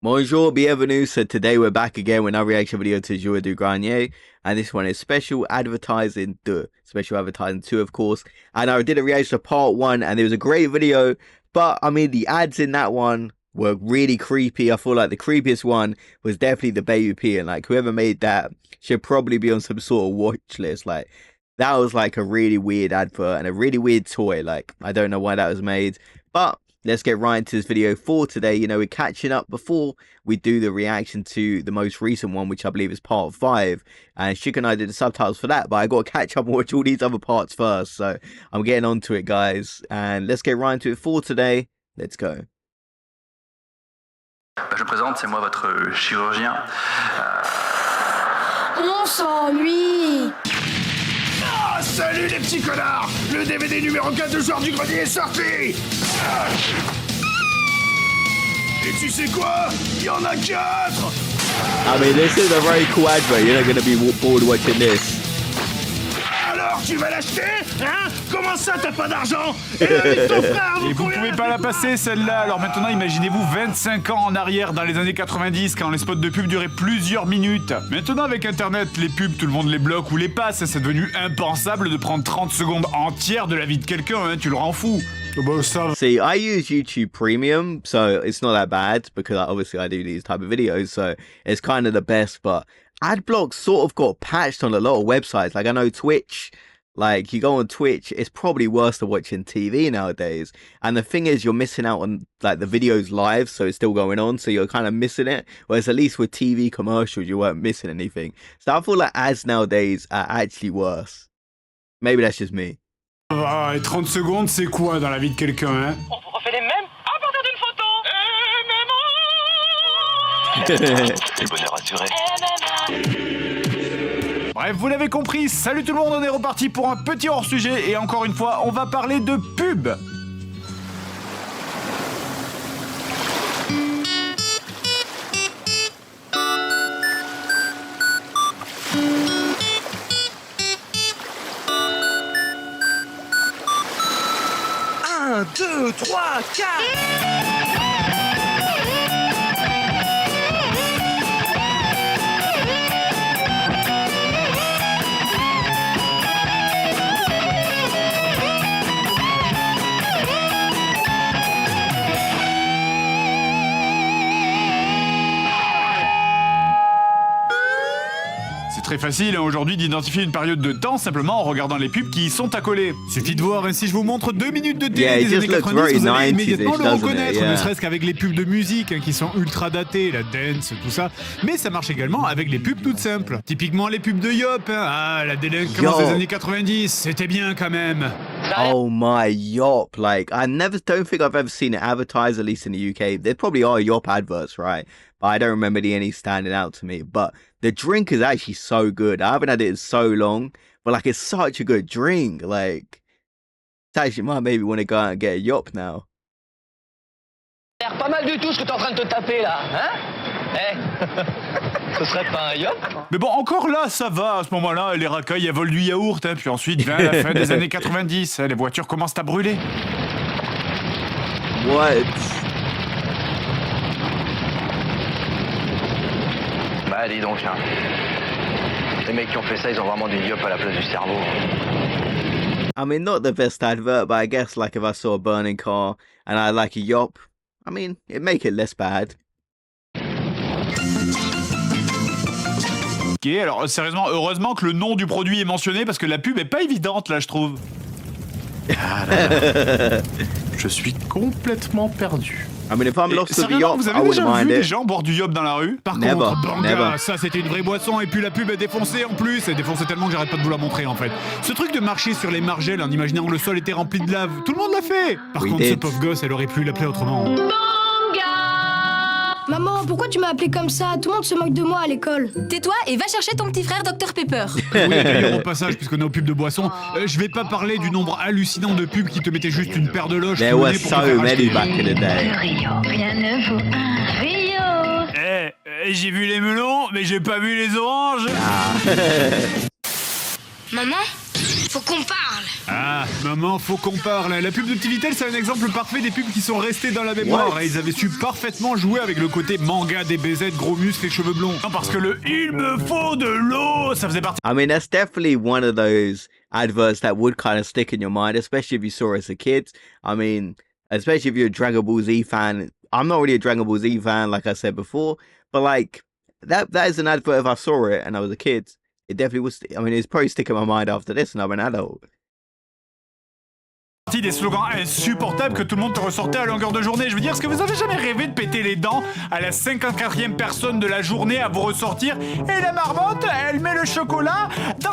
Bonjour, bienvenue. So today we're back again with another reaction video to Jour du Grenier, and this one is special advertising 2, special advertising 2, of course. And I did a reaction to part 1, and it was a great video, but I mean the ads in that one were really creepy. I feel like the creepiest one was definitely the BUP, and like whoever made that should probably be on some sort of watch list. Like that was like a really weird advert and a really weird toy. Like I don't know why that was made, but let's get right into this video for today. You know, we're catching up before we do the reaction to the most recent one, which I believe is part 5. And Shik and I did the subtitles for that, but I got to catch up and watch all these other parts first. So I'm getting on to it, guys. And let's get right into it for today. Let's go. Je me présente, c'est moi votre chirurgien. On s'ennuie. Ah, salut les petits connards! Le DVD numéro 4 de Jour du Grenier est sorti! Et tu sais quoi? Il y en a 4! I mean, this is a very cool advert. You're not going to be bored watching this. Alors, tu vas l'acheter? Hein? Comment ça, t'as pas d'argent? Et avec ton frère, Et vous pouvez pas la passer celle-là. Alors maintenant, imaginez-vous 25 ans en arrière dans les années 90 quand les spots de pub duraient plusieurs minutes. Maintenant avec internet, les pubs, tout le monde les bloque ou les passe. C'est devenu impensable de prendre 30 secondes entières de la vie de quelqu'un, hein, tu le rends fou. See, I use YouTube Premium, so it's not that bad because obviously I do these type of videos, so it's kind of the best. But AdBlock sort of got patched on a lot of websites. Like I know Twitch, like you go on Twitch, it's probably worse than watching TV nowadays. And the thing is, you're missing out on like the videos live, so it's still going on, so you're kind of missing it. Whereas at least with TV commercials, you weren't missing anything. So I feel like ads nowadays are actually worse. Maybe that's just me. Ah, et 30 secondes, c'est quoi dans la vie de quelqu'un, hein? On refait les mêmes à partir d'une photo. C'est bonheur assuré. Bref, vous l'avez compris, salut tout le monde, on est reparti pour un petit hors-sujet et encore une fois, on va parler de pub. Un, 2, 3, 4! Très facile hein, aujourd'hui d'identifier une période de temps simplement en regardant les pubs qui y sont accolés. Suffit de voir, hein, si je vous montre 2 minutes de télé des années 90, vous allez immédiatement le reconnaître, ne serait-ce qu'avec les pubs de musique hein, qui sont ultra datées, la dance, tout ça. Mais ça marche également avec les pubs toutes simples. Typiquement les pubs de Yop, hein. Ah, la délinquance des années 90, c'était bien quand même. Oh my, Yop. Like, don't think I've ever seen it advertised, at least in the UK. There probably are Yop adverts, right? But I don't remember any standing out to me. But the drink is actually so good. I haven't had it in so long, but like, it's such a good drink. Like, it actually might maybe want to go out and get a Yop now. Ça a l'air pas mal du tout ce que t'es en train de te taper là, hein? Eh, ce serait pas un yop? Mais bon, encore là, ça va, à ce moment-là, les racailles, elles volent du yaourt, hein, puis ensuite, vers la fin des années 90, hein, les voitures commencent à brûler. What? Bah dis donc, hein. Les mecs qui ont fait ça, ils ont vraiment du yop à la place du cerveau. I mean, not the best advert, but I guess like if I saw a burning car and I like a Yop, I mean, it'd make it less bad. Ok, alors sérieusement, heureusement que le nom du produit est mentionné parce que la pub est pas évidente là, je trouve. Ah là là. Je suis complètement perdu. I mean, if I'm lost to the Sérieusement, Yop, vous I avez wouldn't déjà mind vu des it. gens boire du Yop dans la rue? Par Never, contre, banga, never. ça c'était une vraie boisson et puis la pub est défoncée en plus. Elle est défoncée tellement que j'arrête pas de vous la montrer en fait. Ce truc de marcher sur les margelles en imaginant que le sol était rempli de lave, tout le monde l'a fait. Par contre, ce pauvre gosse, elle aurait pu l'appeler autrement. Maman, pourquoi tu m'as appelé comme ça? Tout le monde se moque de moi à l'école. Tais-toi et va chercher ton petit frère Dr Pepper. Oui, d'ailleurs, au passage, puisqu'on est aux pubs de boissons, je vais pas parler du nombre hallucinant de pubs qui te mettaient juste une paire de loges There sous le were nez pour so te faire many acheter. back in the day. Rien ne vaut un Rio. J'ai vu les melons, mais j'ai pas vu les oranges. Maman, faut qu'on parle. Ah, maman, faut qu'on parle. La pub de Petit Vitel, c'est un exemple parfait des pubs qui sont restées dans la mémoire. Et ils avaient su parfaitement jouer avec le côté manga, des BZ, gros muscles et cheveux blonds. Non, parce que le « il me faut de l'eau », ça faisait partie... I mean, that's definitely one of those adverts that would kind of stick in your mind, especially if you saw it as a kid. I mean, especially if you're a Dragon Ball Z fan. I'm not really a Dragon Ball Z fan, like I said before, but like, that is an advert if I saw it and I was a kid. It definitely was, I mean, it's probably sticking in my mind after this and I'm an adult. Des slogans insupportables que tout le monde te ressortait à longueur de journée. Je veux dire, est-ce que vous avez jamais rêvé de péter les dents à la 54e personne de la journée à vous ressortir? Et la marmotte, elle met le chocolat dans...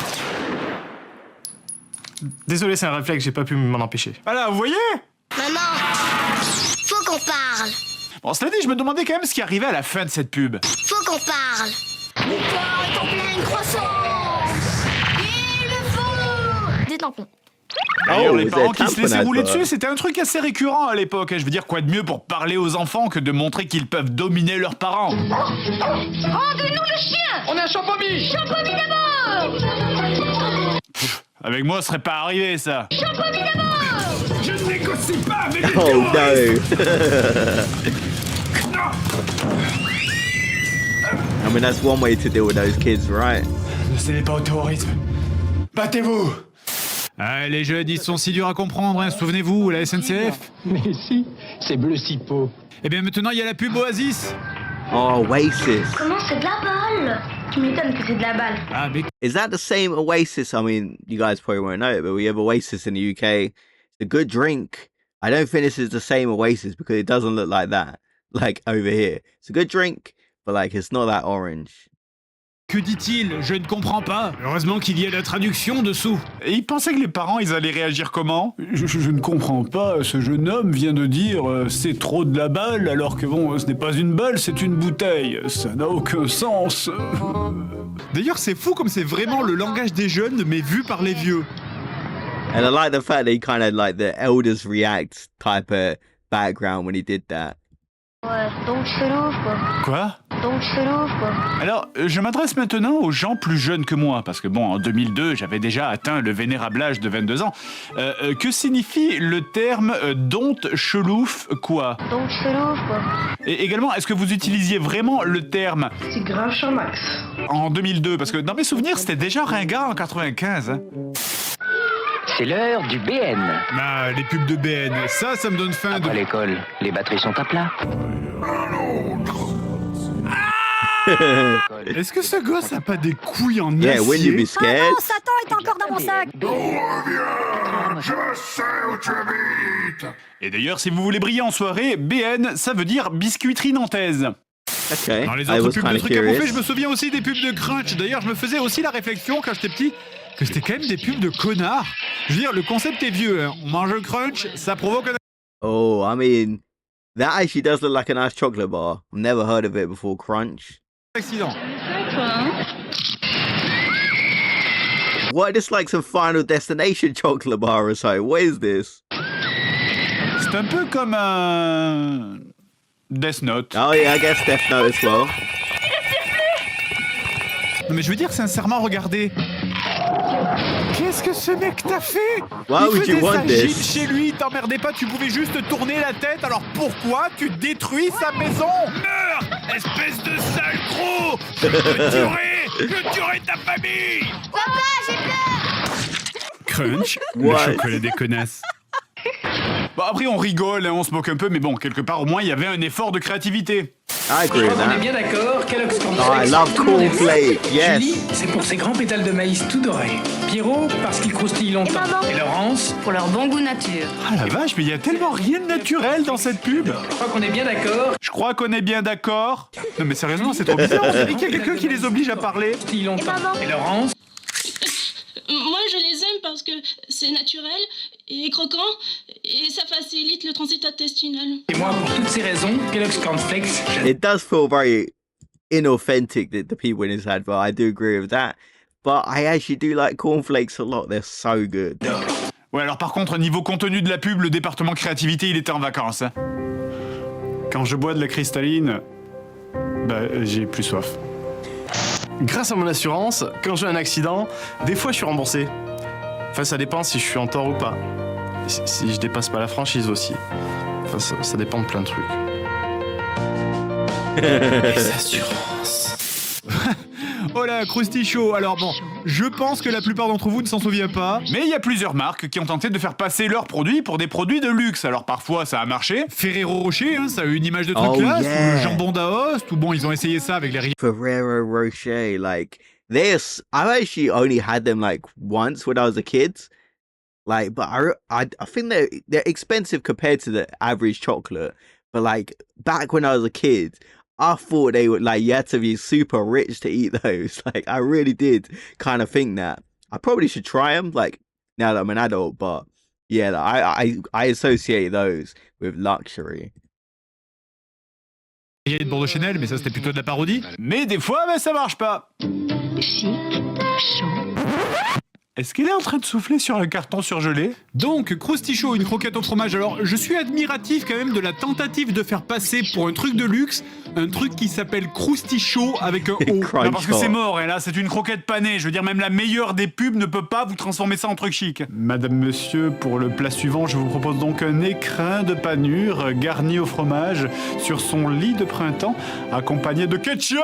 Désolé, c'est un réflexe, j'ai pas pu m'en empêcher. Voilà, vous voyez? Maman, faut qu'on parle. Bon, cela dit, je me demandais quand même ce qui arrivait à la fin de cette pub. Faut qu'on parle. Mon corps est en pleine croissance. Il me faut des tampons. D'ailleurs, Oh, les vous parents êtes qui se laissaient tamponnade, rouler quoi. dessus, c'était un truc assez récurrent à l'époque. Je veux dire, quoi de mieux pour parler aux enfants que de montrer qu'ils peuvent dominer leurs parents? Rendez-nous le chien. On est un champomis. Champomis d'abord. Avec moi, ce serait pas arrivé, ça. Champomis d'abord. Je ne négocie pas avec les Oh terroristes. no. I mean, that's one way to deal with those kids, right? Ne cédez pas au terrorisme. Battez-vous! Ah, les jeunes, ils sont si durs à comprendre, hein. Souvenez-vous, la SNCF. Mais si, c'est bleu cipo. Eh bien, maintenant, il y a la pub Oasis. Oh, Oasis. Comment c'est de la balle? Tu m'étonnes que c'est de la balle. Ah, mais Is that the same Oasis? I mean, you guys probably won't know it, but we have Oasis in the UK. It's a good drink. I don't think this is the same Oasis because it doesn't look like that, like over here. It's a good drink, but like it's not that orange. que dit-il? Je ne comprends pas. Heureusement qu'il y a la traduction dessous. Et il pensait que les parents, ils allaient réagir comment? Je ne comprends pas. Ce jeune homme vient de dire c'est trop de la balle, alors que bon, ce n'est pas une balle, c'est une bouteille. Ça n'a aucun sens. D'ailleurs, c'est fou comme c'est vraiment le langage des jeunes, mais vu par les vieux. And I like the fact that he kind of like the elders react type of background when he did that. Ouais, donc chelou, quoi. Quoi? Donc chelou, quoi. Alors, je m'adresse maintenant aux gens plus jeunes que moi, parce que bon, en 2002, j'avais déjà atteint le vénérable âge de 22 ans. Que signifie le terme don't chelouf quoi? Donc chelou, quoi. Et également, est-ce que vous utilisiez vraiment le terme C'est grave cher, Max. en 2002? Parce que dans mes souvenirs, c'était déjà ringard en 95. Hein. C'est l'heure du BN. Ah, les pubs de BN, ça me donne faim Après l'école, les batteries sont à plat. Est-ce que ce gosse a pas des couilles en Yeah, will you acier? be scared? Satan est encore dans mon sac. Je sais où tu habites. Et d'ailleurs, si vous voulez briller en soirée, BN, ça veut dire biscuiterie nantaise. Okay, Dans les I autres was pubs kind de of trucs à bouffer, je curious. me souviens aussi des pubs de Crunch. D'ailleurs, je me faisais aussi la réflexion quand j'étais petit que c'était quand même des pubs de connards. Je veux dire, le concept est vieux. Hein. On mange le Crunch, ça provoque un Oh, I mean, that actually does look like a nice chocolate bar. I've never heard of it before, Crunch. accident. What, this like some Final Destination chocolate bar or so? What is this? C'est un peu comme un Death Note. Oh yeah, I guess Death Note as well. Non mais je veux dire sincèrement, regardez. Qu'est-ce que ce mec t'a fait? Why Il would you faisait want sa gym this? chez lui, t'emmerdais pas, tu pouvais juste tourner la tête, alors pourquoi tu détruis sa maison? Meurs, espèce de sale gros! Je tuerai ta famille! Papa, j'ai peur. Crunch, What? le chocolat des connasses. Bon après on rigole, hein, on se moque un peu, mais bon, quelque part au moins il y avait un effort de créativité. I agree with On est that. bien d'accord, Kellogg's Oh, I Cornflakes. love tout le monde aime. cornflakes, yes. Julie, c'est pour ses grands pétales de maïs tout dorés. Pierrot, parce qu'il croustille longtemps. Et maman. Et Laurence, Pour leur bon goût nature. Ah la vache, mais il y a tellement rien de naturel dans cette pub. je crois qu'on est bien d'accord. Je crois qu'on est bien d'accord. Non mais sérieusement, c'est trop bizarre, on dirait qu'il y a quelqu'un qui les oblige à parler. Croustille longtemps. maman. Et Laurence, Moi, je les aime parce que c'est naturel et croquant et ça facilite le transit intestinal. et moi, pour toutes ces raisons, Kellogg's Cornflakes, j'adore. It does feel very inauthentic, the people in this advert. I do agree with that. But I actually do like cornflakes a lot. They're so good. Ouais, alors par contre, niveau contenu de la pub, le département créativité, il était en vacances. Hein. Quand je bois de la cristalline, bah j'ai plus soif. grâce à mon assurance, quand j'ai un accident, des fois je suis remboursé. Enfin, ça dépend si je suis en tort ou pas. Si je dépasse pas la franchise aussi. Enfin, ça dépend de plein de trucs. Les assurances. Oh là, Krusty Show. Alors bon, je pense que la plupart d'entre vous ne s'en souviennent pas. Mais il y a plusieurs marques qui ont tenté de faire passer leurs produits pour des produits de luxe. Alors parfois ça a marché. Ferrero Rocher, hein, ça a eu une image de truc classe. Ou le jambon d'Aoste. Ou bon, ils ont essayé ça avec les Ferrero Rocher, like this. I've actually only had them like once when I was a kid. Like, but I think they're expensive compared to the average chocolate. But like back when I was a kid, I thought they would like you had to be super rich to eat those. Like I really did kind of think that. I probably should try them like now that I'm an adult, but yeah, I associate those with luxury. de Bordeaux Chanel, mais ça c'était plutôt de la parodie. Mais des fois, ça marche pas. Chic, chaud. Est-ce qu'elle est en train de souffler sur un carton surgelé? Donc, Krusty Show, une croquette au fromage. Alors, je suis admiratif quand même de la tentative de faire passer pour un truc de luxe, un truc qui s'appelle Krusty Show avec un O. Non, parce que c'est mort, et là, c'est une croquette panée. Je veux dire, même la meilleure des pubs ne peut pas vous transformer ça en truc chic. Madame, monsieur, pour le plat suivant, je vous propose donc un écrin de panure garni au fromage sur son lit de printemps, accompagné de ketchup.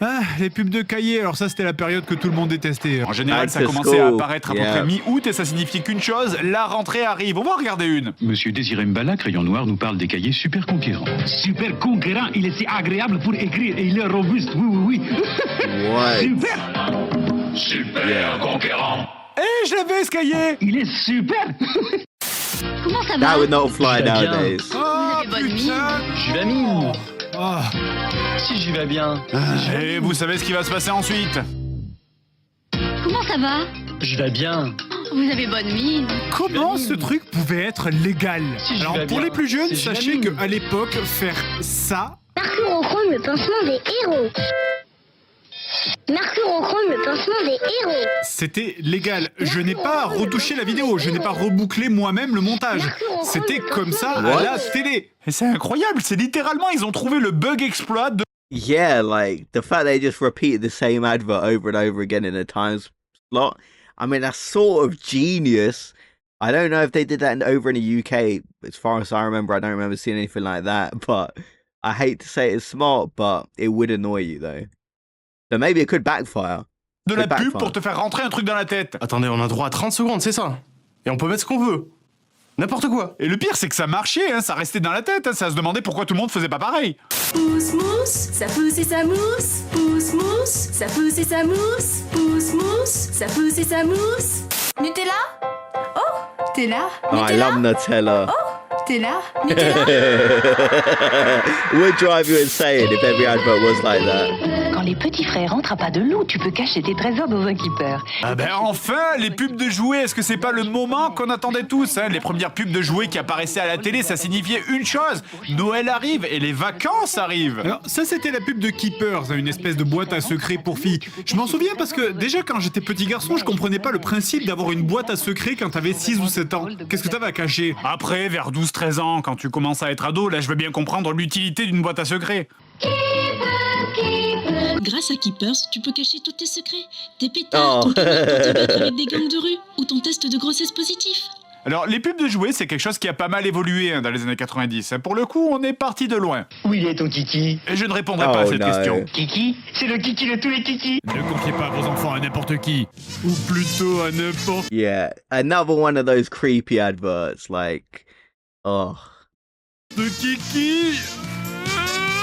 Ah, les pubs de cahiers, alors ça c'était la période que tout le monde détestait. En général, ça commençait à apparaître à peu près mi-août et ça signifiait qu'une chose, la rentrée arrive. On va en regarder une. Monsieur Désiré Mbala, crayon noir, nous parle des cahiers super conquérants. Super conquérant, il est si agréable pour écrire et il est robuste, oui. Super. Super conquérant. Eh, je l'avais ce cahier. Il est super. Comment ça va? That would not fly nowadays. Oh, putain. J'y vais mine. Oh. Si j'y vais bien. Et vous savez ce qui va se passer ensuite? Comment ça va? Je vais bien. Vous avez bonne mine. Comment ce truc pouvait être légal? Alors pour les plus jeunes, sachez qu'à l'époque, faire ça... Mercurochrome, le pansement des héros. Mercurochrome, le pansement des héros. C'était légal. Je n'ai pas retouché la vidéo, je n'ai pas rebouclé moi-même le montage. C'était comme ça à la télé. Et c'est incroyable, c'est littéralement, ils ont trouvé le bug exploit de... Yeah, like the fact they just repeated the same advert over and over again in a time slot. I mean, that's sort of genius. I don't know if they did that over in the UK. As far as I remember, I don't remember seeing anything like that. But I hate to say it's smart, but it would annoy you though. So maybe it could backfire. De la pub pour te faire rentrer un truc dans la tête. Attendez, on a droit à 30 secondes, c'est ça? Et on peut mettre ce qu'on veut. N'importe quoi. Et le pire, c'est que ça marchait, hein, ça restait dans la tête, hein, ça se demandait pourquoi tout le monde faisait pas pareil. Pousse mousse, ça pousse et ça mousse. Pousse mousse, ça pousse et ça mousse. Pousse mousse, ça pousse et ça mousse. Nutella? Oh, t'es là? Oh, I love Nutella. Oh, t'es là? Nutella? Would drive you insane if every advert was like that. Quand les petits frères entrent à pas de loup, tu peux cacher tes trésors dans un keeper. Ah ben enfin, les pubs de jouets, est-ce que c'est pas le moment qu'on attendait tous, hein? Les premières pubs de jouets qui apparaissaient à la télé, ça signifiait une chose, Noël arrive et les vacances arrivent. Alors ça c'était la pub de Keepers, une espèce de boîte à secrets pour filles. Je m'en souviens parce que déjà quand j'étais petit garçon, je comprenais pas le principe d'avoir une boîte à secrets quand t'avais 6 ou 7 ans. Qu'est-ce que t'avais à cacher? Après, vers 12-13 ans, quand tu commences à être ado, là je veux bien comprendre l'utilité d'une boîte à secrets. Grâce à Keepers, tu peux cacher tous tes secrets, tes pétards, ton pouvoir pour te battre avec des gangs de rue ou ton test de grossesse positif. Alors, les pubs de jouets, c'est quelque chose qui a pas mal évolué dans les années 90. Pour le coup, on est parti de loin. Où il est ton kiki? Et je ne répondrai pas à cette question. Kiki? C'est le kiki de tous les kikis. Ne confiez pas vos enfants à n'importe qui. Ou plutôt à n'importe... Yeah, another one of those creepy adverts, like... Oh... De kiki.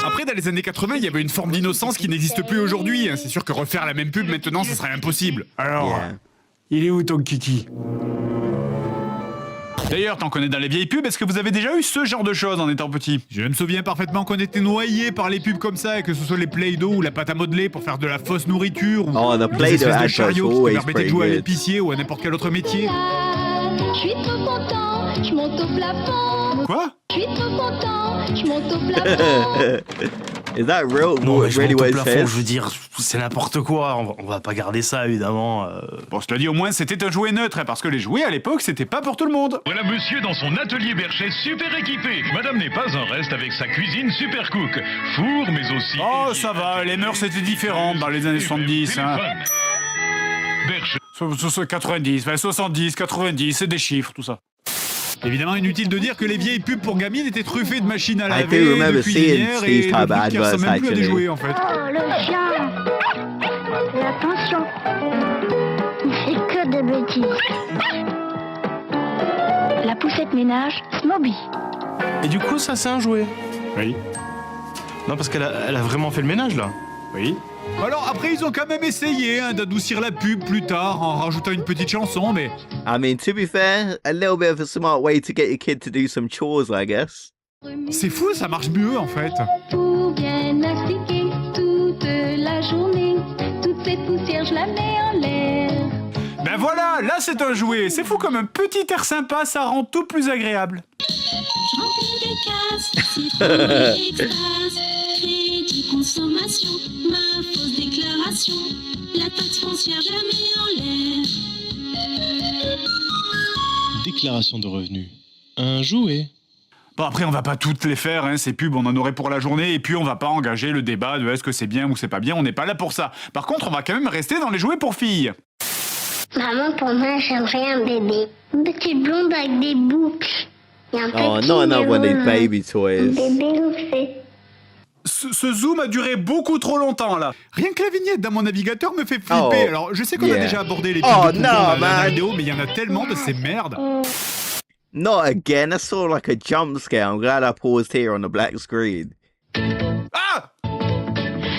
Après, dans les années 80, il y avait une forme d'innocence qui n'existe plus aujourd'hui. C'est sûr que refaire la même pub maintenant, ce serait impossible. Alors, il est où ton kiki? D'ailleurs, tant qu'on est dans les vieilles pubs, est-ce que vous avez déjà eu ce genre de choses en étant petit? Je me souviens parfaitement qu'on était noyés par les pubs comme ça, et que ce soit les Play-Doh ou la pâte à modeler pour faire de la fausse nourriture, ou des espèces de chariots qui te permettaient de jouer à l'épicier ou à n'importe quel autre métier. Je suis trop content, je monte au plafond. Quoi? Je suis trop content, je monte au plafond. Is that real? Non, mais je Really monte what au it plafond, says? je veux dire, c'est n'importe quoi. On va pas garder ça, évidemment. Bon, je te dis, au moins, c'était un jouet neutre, hein, parce que les jouets, à l'époque, c'était pas pour tout le monde. Voilà monsieur dans son atelier Berchet super équipé. Madame n'est pas en reste avec sa cuisine super cook. Four, mais aussi... Oh, ça va, les mœurs étaient différentes dans les années 70, hein. Berchet. 90, 70, 90, c'est des chiffres, tout ça. Évidemment, inutile de dire que les vieilles pubs pour gamines étaient truffées de machines à laver, de cuisinières et de trucs qui ressemblent même plus à des jouets, en fait. Oh, le chien. Et attention, il fait que de bêtises. La poussette ménage, Smoby. Et du coup, ça, c'est un jouet. Oui. Non, parce qu'elle a vraiment fait le ménage, là. Oui. Alors après, ils ont quand même essayé d'adoucir la pub plus tard en rajoutant une petite chanson, mais... I mean, to be fair, a little bit of a smart way to get your kid to do some chores, I guess. C'est fou, ça marche mieux, en fait. Tout bien mastiqué toute la journée. Toute cette poussière, je la mets en l'air. Ben voilà, là c'est un jouet. C'est fou comme un petit air sympa, ça rend tout plus agréable. Je remplis des cases, c'est pour l'extase. Crédit consommation, ma fausse déclaration. La taxe foncière, je la mets en l'air. Déclaration de revenus. Un jouet. Bon après on va pas toutes les faire, hein, ces pubs on en aurait pour la journée et puis on va pas engager le débat de est-ce que c'est bien ou c'est pas bien, on n'est pas là pour ça. Par contre on va quand même rester dans les jouets pour filles. Maman, pour moi, j'aimerais un bébé. Une petite blonde avec des boucles. Et un Oh, petit not another one of these melon, baby toys. un bébé louffé. Ce zoom a duré beaucoup trop longtemps là. Rien que la vignette dans mon navigateur me fait flipper. Oh, Alors je sais qu'on a yeah. déjà abordé les pubs Oh, de no, concours dans la man. vidéo, mais il y en a tellement de ces merdes. Not again. I saw like a jump scare. I'm glad I paused here on the black screen. Ah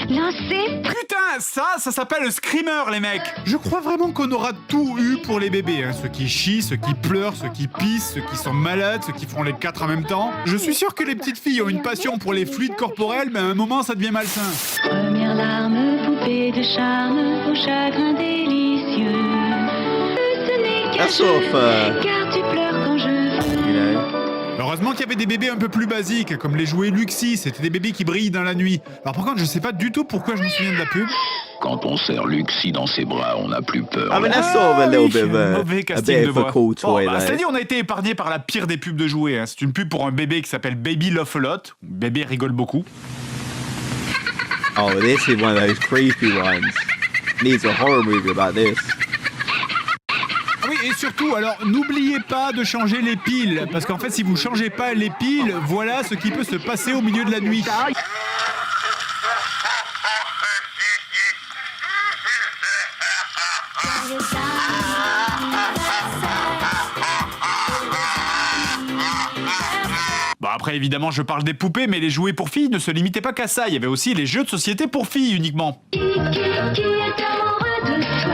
Lancez. putain, ça s'appelle Screamer les mecs. Je crois vraiment qu'on aura tout eu pour les bébés, hein. Ceux qui chient, ceux qui pleurent, ceux qui pissent, ceux qui sont malades, ceux qui font les quatre en même temps. Je suis sûr que les petites filles ont une passion pour les fluides corporels, mais à un moment ça devient malsain. Première larme, poupée de charme, au chagrin délicieux. Ce n'est qu'un That's sort of, jeu, car tu pleures quand je veux. You know. Heureusement qu'il y avait des bébés un peu plus basiques, comme les jouets Luxi, c'était des bébés qui brillent dans la nuit. Alors par contre, je sais pas du tout pourquoi je me souviens de la pub. Quand on serre Luxi dans ses bras, on n'a plus peur. I mean, that's sort of a little bit of mauvais a casting bit de of a voix. cool toy, Bon, though. c'est-à-dire, on a été épargné par la pire des pubs de jouets, hein. C'est une pub pour un bébé qui s'appelle Baby Love a Lot. Bébé rigole beaucoup. Oh, this is one of those creepy ones. Needs a horror movie about this. Ah oui, et surtout, alors, n'oubliez pas de changer les piles, parce qu'en fait, si vous changez pas les piles, voilà ce qui peut se passer au milieu de la nuit. Bon, après, évidemment, je parle des poupées, mais les jouets pour filles ne se limitaient pas qu'à ça. Il y avait aussi les jeux de société pour filles uniquement. Qui est amoureux de toi?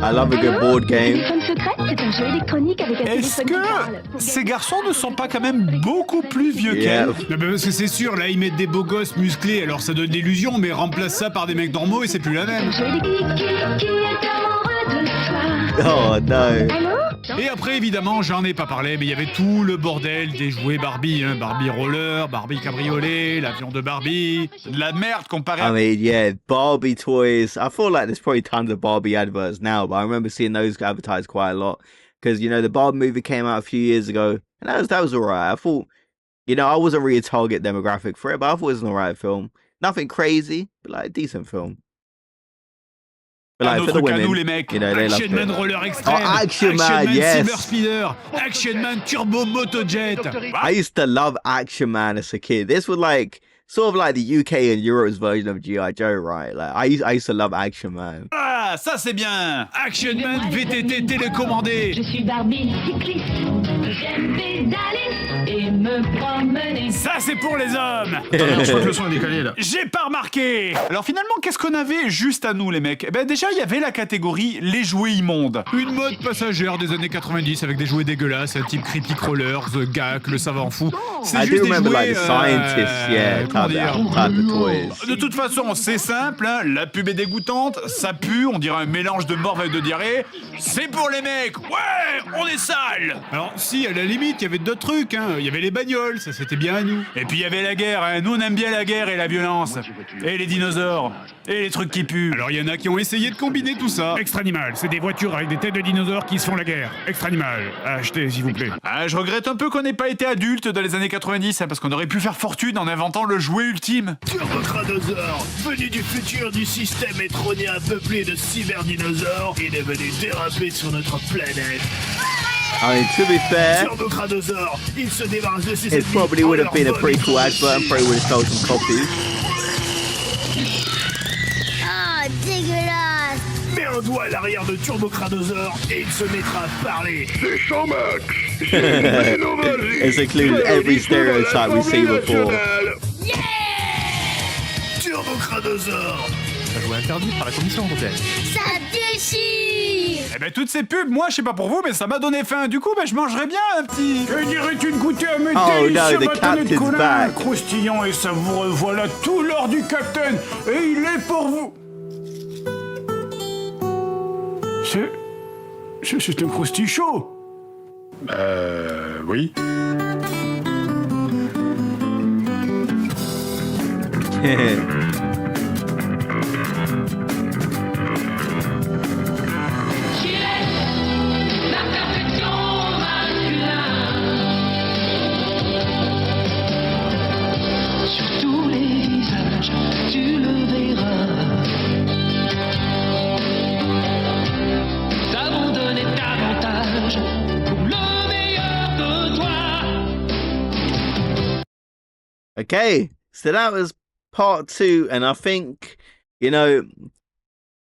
I love a good board game. Téléphone secret, c'est un jeu électronique avec un Est-ce téléphone qui parle. que ces garçons ne sont pas quand même beaucoup plus vieux Yeah. qu'elles? Parce que c'est sûr, là, ils mettent des beaux gosses musclés, alors ça donne l'illusion, mais remplace ça par des mecs normaux et c'est plus la même. Un jeu électronique qui est amoureux de toi? Oh no. Allô? Et après, évidemment, j'en ai pas parlé, mais il y avait tout le bordel des jouets Barbie, hein. Barbie roller, Barbie cabriolet, l'avion de Barbie. De la merde comparé I à... mean, yeah, Barbie toys. I feel like there's probably tons of Barbie adverts now, but I remember seeing those advertised quite a lot. Because, you know, the Barbie movie came out a few years ago, and that was alright. I thought, you know, I wasn't really a target demographic for it, but I thought it was an alright film. Nothing crazy, but like a decent film. But Un like, for autre the women, cadeau, les mecs. you know, they Action loved Man it. Roller Extreme. Oh, Action Man, yes. Silver Speeder. Action Man Turbo Motojet. I used to love Action Man as a kid. This was like sort of like the UK and Europe's version of G.I. Joe, right? Like I used to love Action Man. Ah, ça c'est bien. Action Man VTT télécommandé. Je suis Barbie cycliste. J'aime pédaler et me promener. Ça c'est pour les hommes. Je crois que le son est décalé, là. J'ai pas remarqué. Alors finalement, qu'est-ce qu'on avait juste à nous les mecs? Eh ben déjà, il y avait la catégorie les jouets immondes. Une mode passagère des années 90 avec des jouets dégueulasses, type Creepy Crawler, The Gak, le savant fou. C'est I do juste des remember jouets, like the scientists, yeah, comment type dire, of toys. de toute façon, c'est simple, hein, la pub est dégoûtante, ça pue, on dirait un mélange de morve avec de diarrhée. C'est pour les mecs, ouais, on est sale. Alors, Alors, si, à la limite, il y avait d'autres trucs, hein. Il y avait les bagnoles, ça c'était bien à nous. Et puis il y avait la guerre, hein. Nous on aime bien la guerre et la violence. Et les dinosaures. Et les trucs qui puent. Alors il y en a qui ont essayé de combiner tout ça. Extra Animal, c'est des voitures avec des têtes de dinosaures qui se font la guerre. Extra Animal, achetez s'il vous plaît. Ah, je regrette un peu qu'on n'ait pas été adulte dans les années 90, hein, parce qu'on aurait pu faire fortune en inventant le jouet ultime. Turbochronosaure, venu du futur du système métronien peuplé de cyberdinosaures, il est venu déraper sur notre planète. I mean, to be fair, Turbochronosaure, il se débarrasse de ses it ennemis probably en would have leur been a pretty cool volant. advert and probably would have sold some copies. Ah, dégueulasse. Mets un doigt à l'arrière de Turbochronosaure et il se mettra à parler. C'est Jean-Max. It's included every stereotype we've seen before. Turbochronosaure. Un jouet interdit par la commission européenne. Ça déchire. Eh ben toutes ces pubs, moi je sais pas pour vous, mais ça m'a donné faim. Du coup, ben je mangerais bien un petit. Que dirais-tu de goûter à mes Oh, délicieux no, the bâtonnets de captain's colin, back. croustillant et savoureux. Voilà tout l'or du Captain, et il est pour vous. C'est un croustille chaud. Oui. La perfection masculin. Sur tous les visages, tu le verras. Nous avons donné davantage pour le meilleur de toi. Okay, so that was part 2, and I think, you know,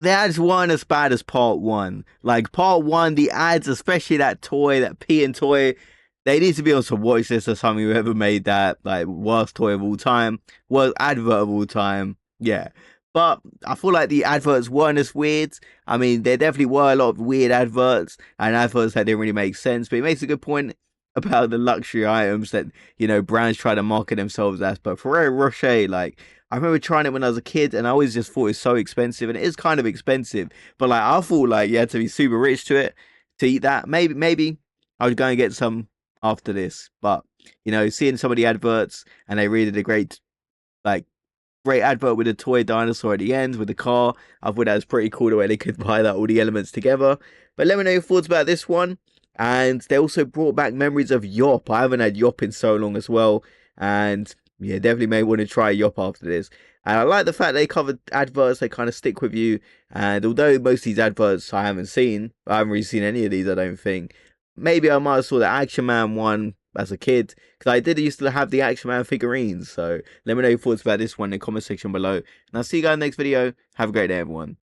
the ads weren't as bad as part 1. Like, part 1, the ads, especially that toy, that peeing toy, they need to be on some watch list or something. Whoever made that, like, worst toy of all time, worst advert of all time, yeah. But I feel like the adverts weren't as weird. I mean, there definitely were a lot of weird adverts and adverts that didn't really make sense, but it makes a good point about the luxury items that, you know, brands try to market themselves as. But Ferrero Rocher, like, I remember trying it when I was a kid and I always just thought it was so expensive, and it is kind of expensive, but like I thought like you had to be super rich to eat that. Maybe I was going to get some after this, but you know, seeing some of the adverts, and they really did a great advert with a toy dinosaur at the end with the car. I thought that was pretty cool the way they could buy that all the elements together. But let me know your thoughts about this one. And they also brought back memories of Yop. I haven't had Yop in so long as well, and yeah, definitely may want to try Yop after this. And I like the fact they covered adverts, they kind of stick with you. And although most of these adverts I haven't seen, I haven't really seen any of these, I don't think. Maybe I might have saw the Action Man one as a kid, because I did used to have the Action Man figurines. So let me know your thoughts about this one in the comment section below. And I'll see you guys in the next video. Have a great day, everyone.